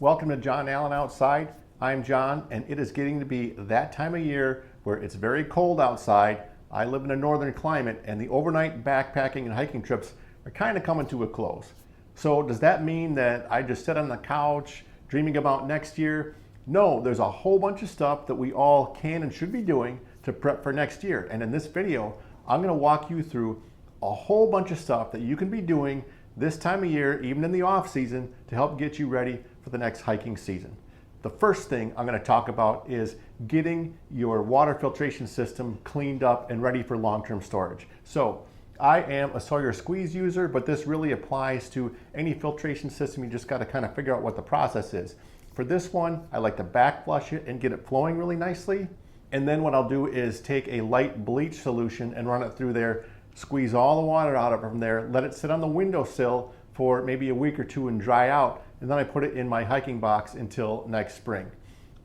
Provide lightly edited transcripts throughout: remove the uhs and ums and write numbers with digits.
Welcome to John Allen Outside. I'm John, and it is getting to be that time of year where it's very cold outside. I live in a northern climate, and the overnight backpacking and hiking trips are kind of coming to a close. So does that mean that I just sit on the couch dreaming about next year? No, there's a whole bunch of stuff that we all can and should be doing to prep for next year. And in this video, I'm going to walk you through a whole bunch of stuff that you can be doing this time of year, even in the off season, to help get you ready for the next hiking season. The first thing I'm going to talk about is getting your water filtration system cleaned up and ready for long-term storage. So I am a Sawyer squeeze user, but this really applies to any filtration system. You just got to kind of figure out what the process is. For this one, I like to back flush it and get it flowing really nicely. And then what I'll do is take a light bleach solution and run it through there, squeeze all the water out of it from there, let it sit on the windowsill for maybe a week or two and dry out, and then I put it in my hiking box until next spring.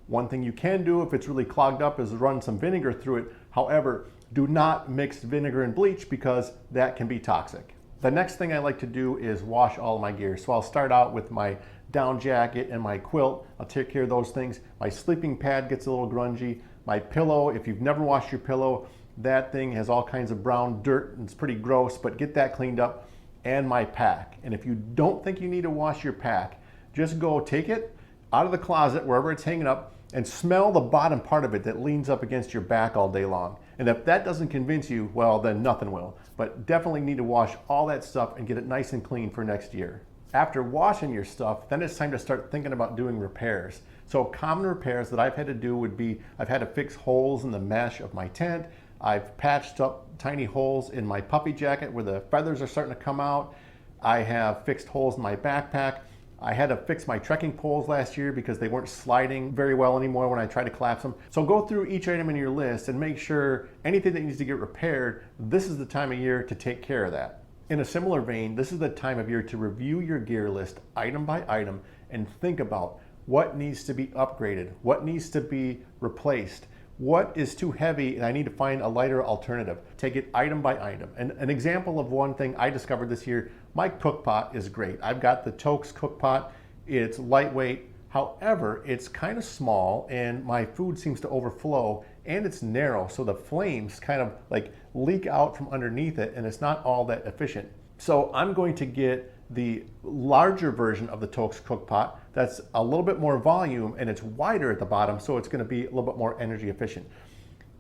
One thing you can do if it's really clogged up is run some vinegar through it. However, do not mix vinegar and bleach because that can be toxic. The next thing I like to do is wash all of my gear. So I'll start out with my down jacket and my quilt. I'll take care of those things. My sleeping pad gets a little grungy. My pillow, if you've never washed your pillow, that thing has all kinds of brown dirt and it's pretty gross, but get that cleaned up. And my pack. And if you don't think you need to wash your pack, just go take it out of the closet, wherever it's hanging up, and smell the bottom part of it that leans up against your back all day long. And if that doesn't convince you, well, then nothing will. But definitely need to wash all that stuff and get it nice and clean for next year. After washing your stuff, then it's time to start thinking about doing repairs. So common repairs that I've had to do would be, I've had to fix holes in the mesh of my tent. I've patched up tiny holes in my puffy jacket where the feathers are starting to come out. I have fixed holes in my backpack. I had to fix my trekking poles last year because they weren't sliding very well anymore when I tried to collapse them. So go through each item in your list and make sure anything that needs to get repaired, this is the time of year to take care of that. In a similar vein, this is the time of year to review your gear list item by item and think about what needs to be upgraded, what needs to be replaced, what is too heavy and I need to find a lighter alternative. Take it item by item. And an example of one thing I discovered this year, my cook pot is great. I've got the Tokes cook pot. It's lightweight. However, it's kind of small and my food seems to overflow and it's narrow. So the flames kind of like leak out from underneath it and it's not all that efficient. So I'm going to get the larger version of the Tokes cook pot that's a little bit more volume and it's wider at the bottom, so it's going to be a little bit more energy efficient.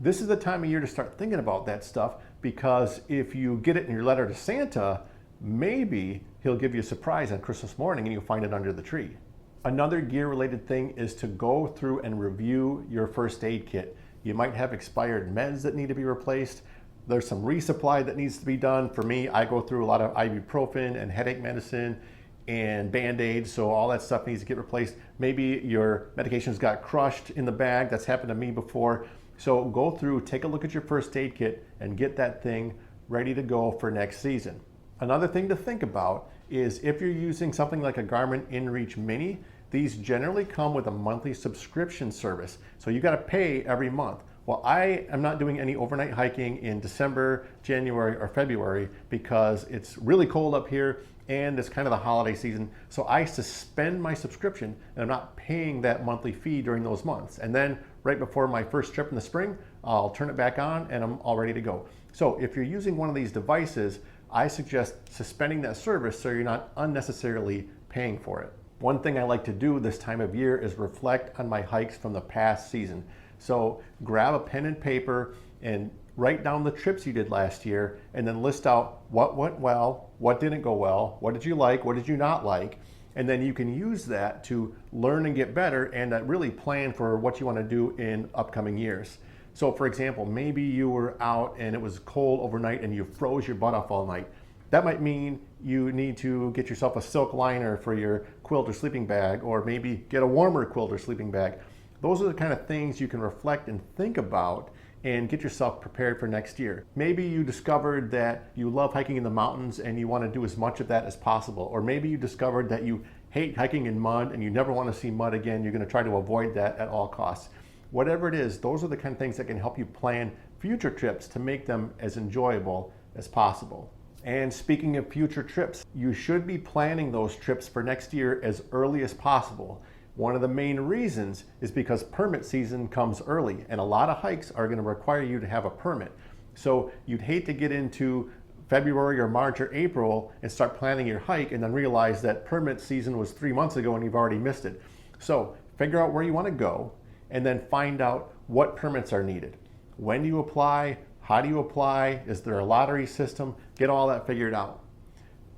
This is the time of year to start thinking about that stuff because if you get it in your letter to Santa, maybe he'll give you a surprise on Christmas morning and you'll find it under the tree. Another gear related thing is to go through and review your first aid kit. You might have expired meds that need to be replaced. There's some resupply that needs to be done. For me, I go through a lot of ibuprofen and headache medicine and Band-Aids, so all that stuff needs to get replaced. Maybe your medications got crushed in the bag. That's happened to me before. So go through, take a look at your first aid kit and get that thing ready to go for next season. Another thing to think about is if you're using something like a Garmin InReach Mini, these generally come with a monthly subscription service. So you got to pay every month. Well, I am not doing any overnight hiking in December, January, or February because it's really cold up here and it's kind of the holiday season. So I suspend my subscription and I'm not paying that monthly fee during those months. And then right before my first trip in the spring, I'll turn it back on and I'm all ready to go. So if you're using one of these devices, I suggest suspending that service so you're not unnecessarily paying for it. One thing I like to do this time of year is reflect on my hikes from the past season. So grab a pen and paper and write down the trips you did last year and then list out what went well, what didn't go well, what did you like, what did you not like, and then you can use that to learn and get better and really plan for what you want to do in upcoming years. So for example, maybe you were out and it was cold overnight and you froze your butt off all night. That might mean you need to get yourself a silk liner for your quilt or sleeping bag, or maybe get a warmer quilt or sleeping bag. Those are the kind of things you can reflect and think about and get yourself prepared for next year. Maybe you discovered that you love hiking in the mountains and you want to do as much of that as possible. Or maybe you discovered that you hate hiking in mud and you never want to see mud again. You're going to try to avoid that at all costs. Whatever it is, those are the kind of things that can help you plan future trips to make them as enjoyable as possible. And speaking of future trips, you should be planning those trips for next year as early as possible. One of the main reasons is because permit season comes early, and a lot of hikes are going to require you to have a permit. So you'd hate to get into February or March or April and start planning your hike and then realize that permit season was 3 months ago and you've already missed it. So figure out where you want to go and then find out what permits are needed. When do you apply? How do you apply? Is there a lottery system? Get all that figured out.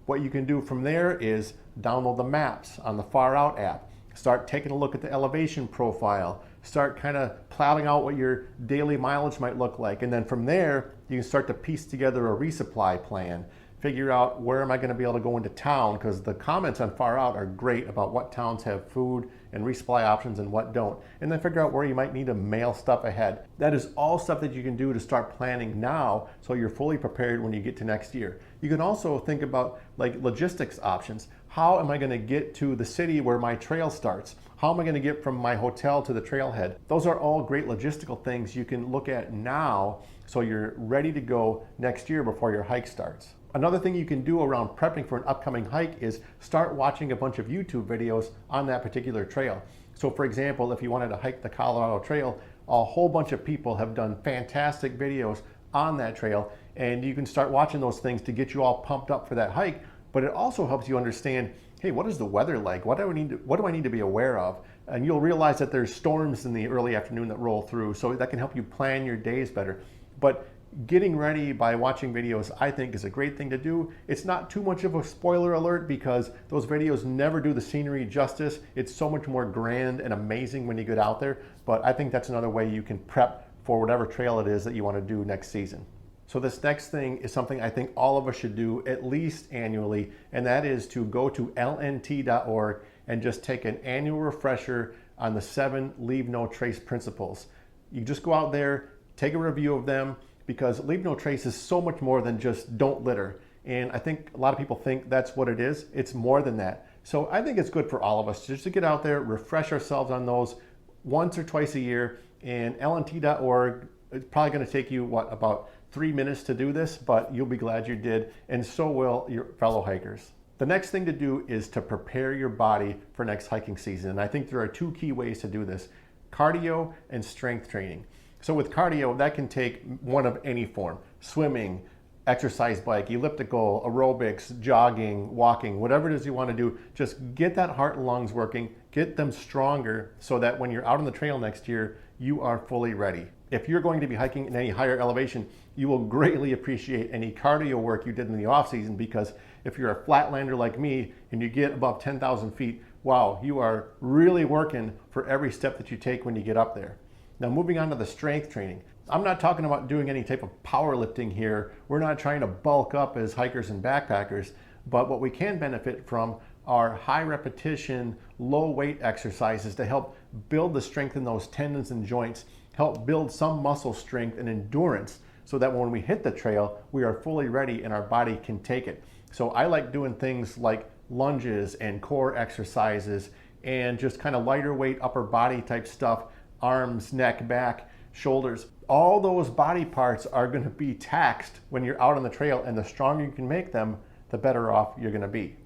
What you can do from there is download the maps on the Far Out app. Start taking a look at the elevation profile. Start kind of plotting out what your daily mileage might look like. And then from there, you can start to piece together a resupply plan. Figure out where am I going to be able to go into town, because the comments on Far Out are great about what towns have food and resupply options and what don't. And then figure out where you might need to mail stuff ahead. That is all stuff that you can do to start planning now so you're fully prepared when you get to next year. You can also think about like logistics options. How am I going to get to the city where my trail starts? How am I going to get from my hotel to the trailhead? Those are all great logistical things you can look at now so you're ready to go next year before your hike starts. Another thing you can do around prepping for an upcoming hike is start watching a bunch of YouTube videos on that particular trail. So for example, if you wanted to hike the Colorado Trail, a whole bunch of people have done fantastic videos on that trail, and you can start watching those things to get you all pumped up for that hike. But it also helps you understand, hey, what is the weather like? What do I need to be aware of? And you'll realize that there's storms in the early afternoon that roll through, so that can help you plan your days better. But getting ready by watching videos, I think, is a great thing to do. It's not too much of a spoiler alert because those videos never do the scenery justice. It's so much more grand and amazing when you get out there. But I think that's another way you can prep for whatever trail it is that you want to do next season. So this next thing is something I think all of us should do at least annually, and that is to go to lnt.org and just take an annual refresher on the 7 Leave No Trace principles. You just go out there, take a review of them, because Leave No Trace is so much more than just don't litter. And I think a lot of people think that's what it is. It's more than that. So I think it's good for all of us just to get out there, refresh ourselves on those once or twice a year. And lnt.org, it's probably going to take you, about 3 minutes to do this, but you'll be glad you did, and so will your fellow hikers. The next thing to do is to prepare your body for next hiking season. And I think there are 2 key ways to do this: cardio and strength training. So with cardio, that can take one of any form: swimming, exercise bike, elliptical, aerobics, jogging, walking, whatever it is you want to do. Just get that heart and lungs working, get them stronger so that when you're out on the trail next year, you are fully ready. If you're going to be hiking in any higher elevation, you will greatly appreciate any cardio work you did in the off season, because if you're a flatlander like me and you get above 10,000 feet, wow, you are really working for every step that you take when you get up there. Now moving on to the strength training. I'm not talking about doing any type of powerlifting here. We're not trying to bulk up as hikers and backpackers, but what we can benefit from are high repetition, low weight exercises to help build the strength in those tendons and joints, help build some muscle strength and endurance so that when we hit the trail, we are fully ready and our body can take it. So I like doing things like lunges and core exercises and just kind of lighter weight upper body type stuff, arms, neck, back, shoulders. All those body parts are going to be taxed when you're out on the trail, and the stronger you can make them, the better off you're going to be.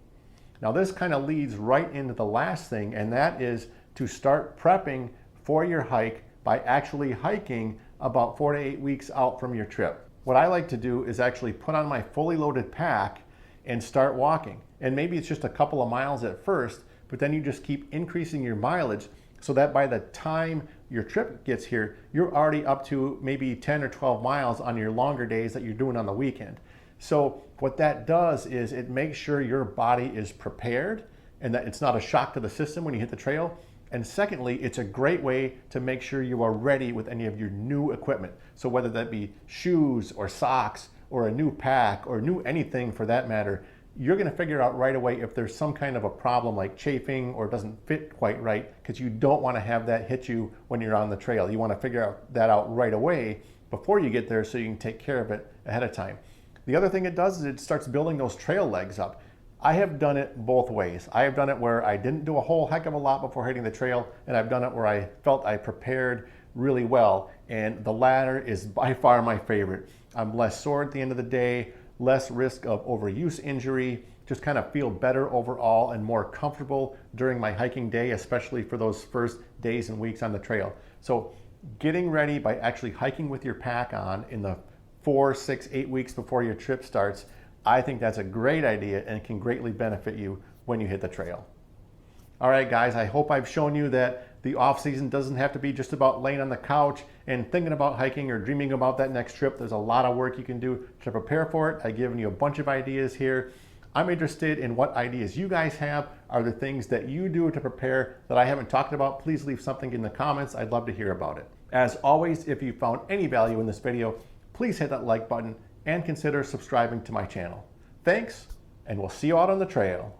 Now this kind of leads right into the last thing, and that is to start prepping for your hike by actually hiking about 4 to 8 weeks out from your trip. What I like to do is actually put on my fully loaded pack and start walking. And maybe it's just a couple of miles at first, but then you just keep increasing your mileage so that by the time your trip gets here, you're already up to maybe 10 or 12 miles on your longer days that you're doing on the weekend. So what that does is it makes sure your body is prepared and that it's not a shock to the system when you hit the trail. And secondly, it's a great way to make sure you are ready with any of your new equipment. So whether that be shoes or socks or a new pack or new anything for that matter, you're going to figure out right away if there's some kind of a problem like chafing or doesn't fit quite right, because you don't want to have that hit you when you're on the trail. You want to figure that out right away before you get there so you can take care of it ahead of time. The other thing it does is it starts building those trail legs up. I have done it both ways. I have done it where I didn't do a whole heck of a lot before hitting the trail, and I've done it where I felt I prepared really well, and the latter is by far my favorite. I'm less sore at the end of the day, less risk of overuse injury, just kind of feel better overall and more comfortable during my hiking day, especially for those first days and weeks on the trail. So getting ready by actually hiking with your pack on in the 4, 6, 8 weeks before your trip starts, I think that's a great idea and can greatly benefit you when you hit the trail. All right, guys, I hope I've shown you that the off season doesn't have to be just about laying on the couch and thinking about hiking or dreaming about that next trip. There's a lot of work you can do to prepare for it. I've given you a bunch of ideas here. I'm interested in what ideas you guys have. Are there things that you do to prepare that I haven't talked about? Please leave something in the comments. I'd love to hear about it. As always, if you found any value in this video, please hit that like button and consider subscribing to my channel. Thanks, and we'll see you out on the trail.